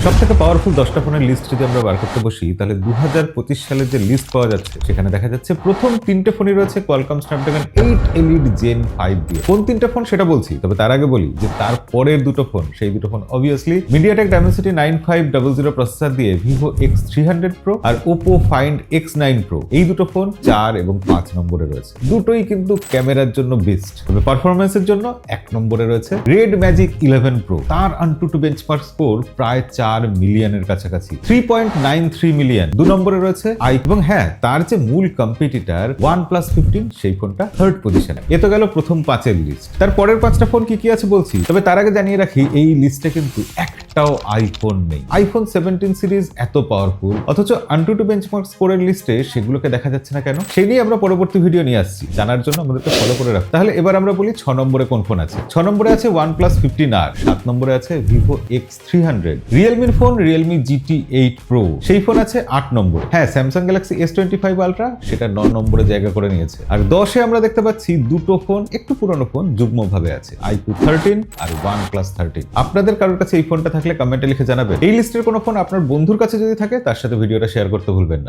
সবথেকে পাওয়ারফুল 10টা ফোনের লিস্ট যদি আমরা বার করতে বসি, তাহলে 2025 সালের যে লিস্ট পাওয়া যাচ্ছে সেখানে দেখা যাচ্ছে প্রথম 3টে ফোনই রয়েছে Qualcomm Snapdragon 8 Elite Gen 5 দিয়ে। কোন 3টে ফোন সেটা বলছি, তবে তার আগে বলি যে তার পরের দুটো ফোন, সেই দুটো phone obviously MediaTek Dimensity 9500 processor দিয়ে Vivo X300 Pro আর Oppo Find X9 Pro, এই দুটো ফোন 4 এবং 5 নম্বরে রয়েছে। দুটোই কিন্তু ক্যামেরার জন্য বেস্ট, তবে পারফরমেন্সের জন্য 1 নম্বরে রয়েছে Red Magic 11 Pro। তার AnTuTu বেঞ্চমার্ক স্কোর প্রায় 4 মিলিয়নের কাছাকাছি, 3.93 মিলিয়ন। 2 নম্বরে রয়েছে এবং হ্যাঁ, তার যে মূল কম্পিটিটর OnePlus 15, সেই ফোনটা 3rd পজিশনে। এ তো গেল প্রথম 5-এর লিস্ট। তার পরের 5টা ফোন কি কি আছে বলছি, তবে তার আগে জানিয়ে রাখি এই লিস্টে কিন্তু একটাও আইফোন নেই। iPhone 17 সিরিজ এত পাওয়ারফুল, অথচ AnTuTu বেঞ্চমার্ক স্কোরের লিস্টে সেগুলোকে দেখা যাচ্ছে না কেন, সেই নিয়ে আমরা পরবর্তী ভিডিও নিয়ে আসছি। জানার জন্য আমাদেরকে ফলো করে রাখো। তাহলে এবার আমরা বলি 6 নম্বরে কোন ফোন আছে। 6 নম্বরে আছে OnePlus 15R, 7 নম্বরে আছে Vivo X300, Realme phone Realme GT 8 Pro, সেই ফোন আছে 8 নম্বরে। হ্যাঁ, Samsung Galaxy S25 Ultra সেটা 9 নম্বরে জায়গা করে নিয়েছে। আর 10-এ আমরা দেখতে পাচ্ছি দুটো ফোন, একটু পুরনো ফোন, যুগ্মভাবে আছে, iQOO 13 আর OnePlus 13। আপনাদের কারোর কাছে এই ফোনটা থাকলে কমেন্টে লিখে জানাবেন। এই লিস্টের কোনো ফোন আপনার বন্ধুর কাছে যদি থাকে, তার সাথে ভিডিওটা শেয়ার করতে ভুলবেন না।